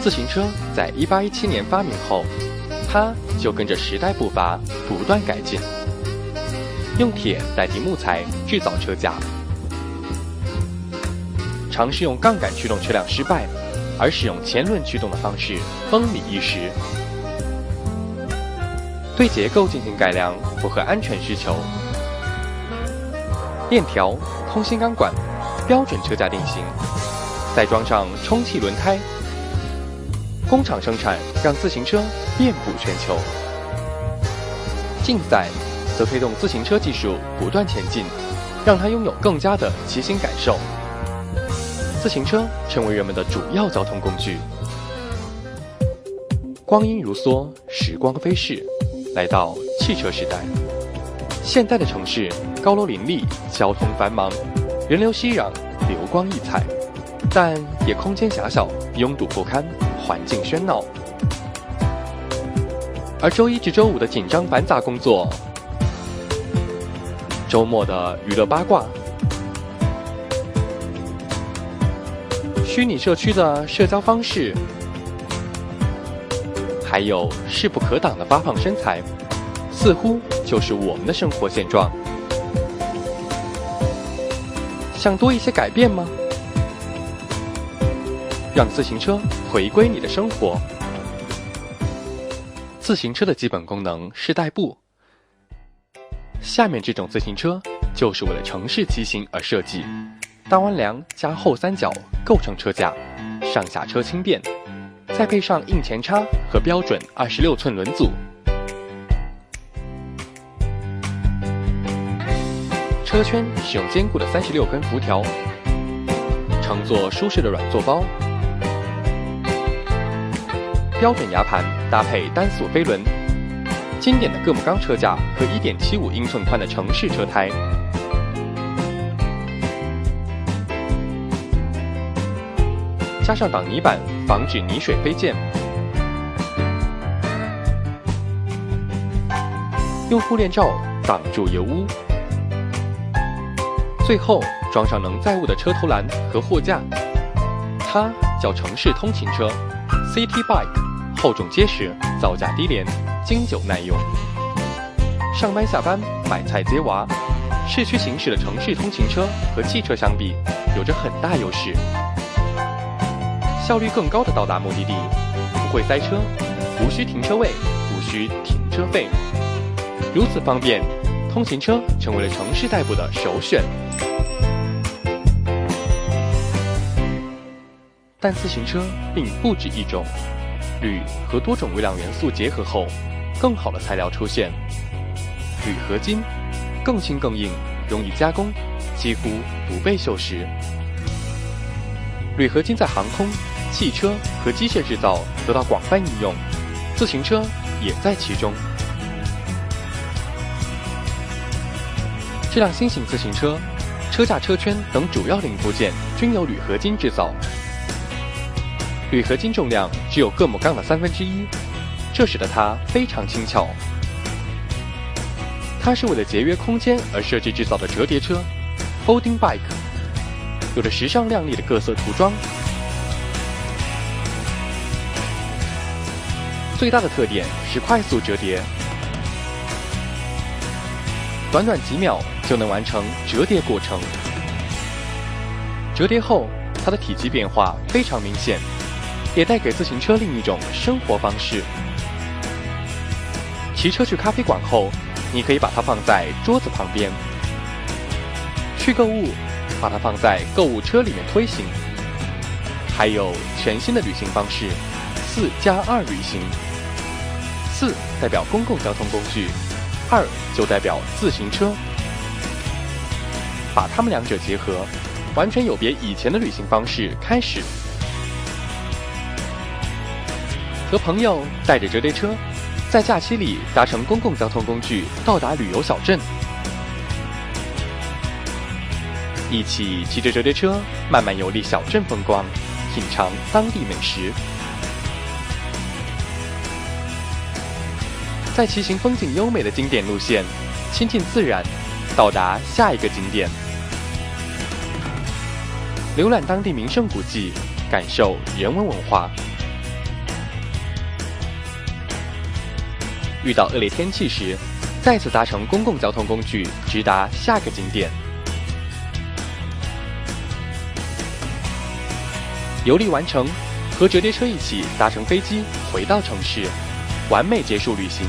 自行车在1817年发明后，它就跟着时代步伐不断改进，用铁代替木材制造车架，尝试用杠杆驱动车辆失败，而使用前轮驱动的方式风靡一时。对结构进行改良，符合安全需求。链条、空心钢管、标准车架定型，再装上充气轮胎，工厂生产让自行车遍布全球。竞赛则推动自行车技术不断前进，让它拥有更佳的骑行感受。自行车成为人们的主要交通工具。光阴如梭，时光飞逝，来到汽车时代。现代的城市高楼林立，交通繁忙，人流熙攘，流光溢彩，但也空间狭小，拥堵不堪，环境喧闹。而周一至周五的紧张繁杂工作，周末的娱乐八卦，虚拟社区的社交方式，还有势不可挡的发胖身材，似乎就是我们的生活现状。想多一些改变吗？让自行车回归你的生活。自行车的基本功能是代步。下面这种自行车就是为了城市骑行而设计，大弯梁加后三角构成车架，上下车轻便，再配上硬前叉和标准26寸轮组。车圈使用坚固的36根辐条，乘坐舒适的软座包。标准牙盘搭配单速飞轮，经典的各木钢车架和1.75英寸宽的城市车胎。加上挡泥板，防止泥水飞溅。用护链罩挡住油污。最后装上能载物的车头栏和货架，它叫城市通勤车 City Bike， 厚重结实，造价低廉，经久耐用。上班下班买菜接娃，市区行驶的城市通勤车和汽车相比有着很大优势。效率更高的到达目的地，不会塞车，无需停车位，无需停车费，如此方便，通勤车成为了城市代步的首选。但自行车并不止一种，铝和多种微量元素结合后，更好的材料出现。铝合金更轻更硬，容易加工，几乎不被锈蚀。铝合金在航空、汽车和机械制造得到广泛应用，自行车也在其中。这辆新型自行车，车架、车圈等主要零部件均由铝合金制造。铝合金重量只有各木钢的1/3，这使得它非常轻巧。它是为了节约空间而设计制造的折叠车 Folding Bike， 有着时尚亮丽的各色涂装。最大的特点是快速折叠，短短几秒就能完成折叠过程。折叠后，它的体积变化非常明显，也带给自行车另一种生活方式。骑车去咖啡馆后，你可以把它放在桌子旁边；去购物，把它放在购物车里面推行。还有全新的旅行方式，4+2旅行。4代表公共交通工具，2就代表自行车。把它们两者结合，完全有别以前的旅行方式开始。和朋友带着折叠车，在假期里搭乘公共交通工具到达旅游小镇，一起骑着折叠车慢慢游历小镇风光，品尝当地美食。在骑行风景优美的经典路线，亲近自然，到达下一个景点。浏览当地名胜古迹，感受人文文化。遇到恶劣天气时，再次搭乘公共交通工具直达下个景点。游历完成，和折叠车一起搭乘飞机回到城市，完美结束旅行。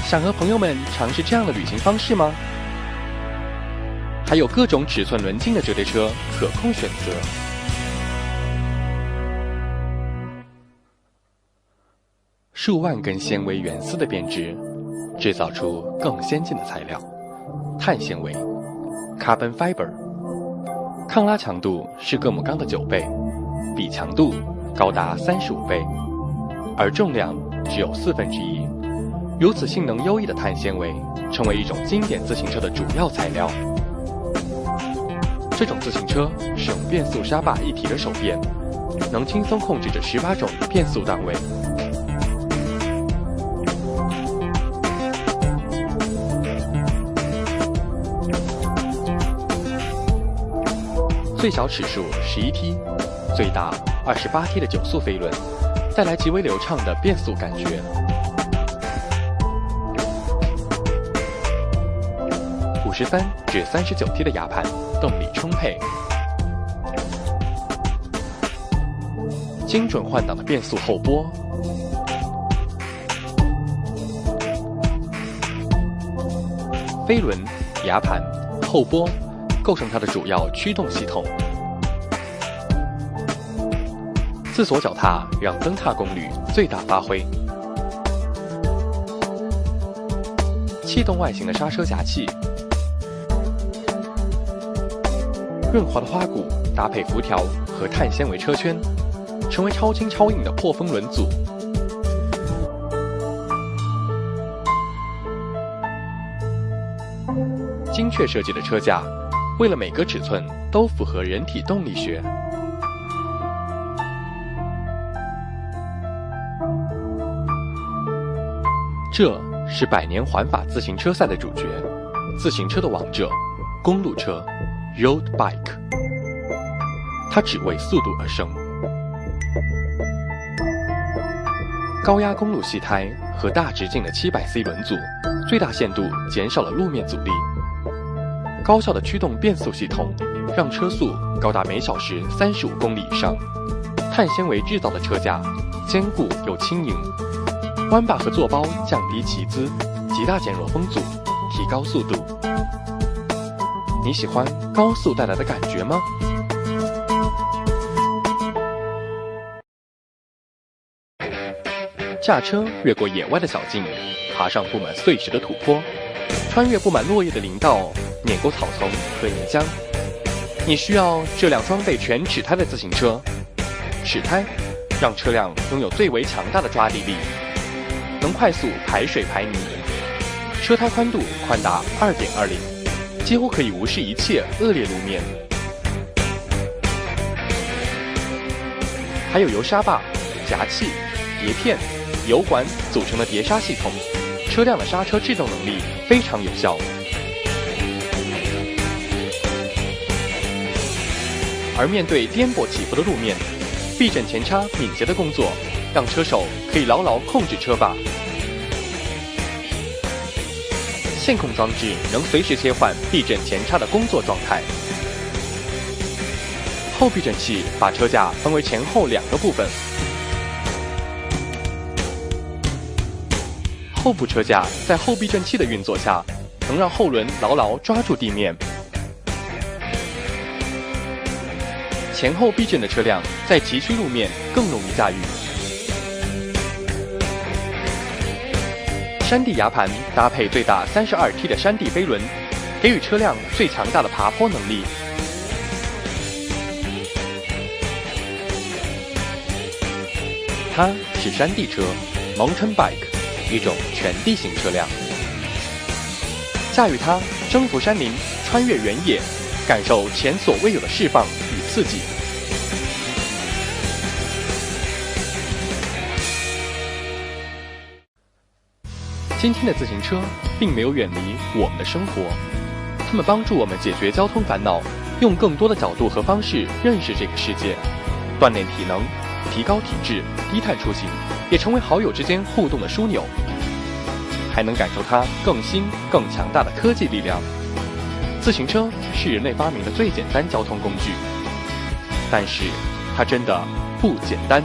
想和朋友们尝试这样的旅行方式吗？还有各种尺寸轮径的折叠车可供选择。数万根纤维原丝的编织，制造出更先进的材料——碳纤维 （Carbon Fiber）。抗拉强度是铬母钢的9倍，比强度高达35倍，而重量只有1/4。如此性能优异的碳纤维，成为一种经典自行车的主要材料。这种自行车使用变速刹把一体的手变，能轻松控制着18种变速档位。最小齿数11T， 最大28T 的9速飞轮，带来极为流畅的变速感觉。53至39T 的牙盘，动力充沛。精准换挡的变速后拨。飞轮、牙盘、后拨构成它的主要驱动系统。自锁脚踏让蹬踏功率最大发挥。气动外形的刹车夹器。润滑的花鼓搭配辐条和碳纤维车圈，成为超轻超硬的破风轮组。精确设计的车架，为了每个尺寸都符合人体动力学。这是100年环法自行车赛的主角，自行车的王者——公路车。Road Bike， 它只为速度而生。高压公路细胎和大直径的700C 轮组，最大限度减少了路面阻力。高效的驱动变速系统，让车速高达每小时35公里以上。碳纤维制造的车架，坚固又轻盈。弯把和座包降低骑姿，极大减弱风阻，提高速度。你喜欢高速带来的感觉吗？驾车越过野外的小径，爬上布满碎石的土坡，穿越布满落叶的林道，碾过草丛和泥浆。你需要这辆装备全齿胎的自行车。齿胎让车辆拥有最为强大的抓地力，能快速排水排泥。车胎宽度宽达2.20。几乎可以无视一切恶劣路面。还有由刹把、夹器、碟片、油管组成的碟刹系统，车辆的刹车制动能力非常有效。而面对颠簸起伏的路面，避震前叉敏捷的工作，让车手可以牢牢控制车把。线控装置能随时切换避震前叉的工作状态。后避震器把车架分为前后2个部分。后部车架在后避震器的运作下，能让后轮牢牢抓住地面。前后避震的车辆在崎岖路面更容易驾驭。山地牙盘搭配最大32T 的山地飞轮，给予车辆最强大的爬坡能力。它是山地车 （Mountain Bike），一种全地形车辆。驾驭它，征服山林，穿越原野，感受前所未有的释放与刺激。今天的自行车并没有远离我们的生活，它们帮助我们解决交通烦恼，用更多的角度和方式认识这个世界，锻炼体能，提高体质，低碳出行，也成为好友之间互动的枢纽，还能感受它更新、更强大的科技力量。自行车是人类发明的最简单交通工具，但是它真的不简单。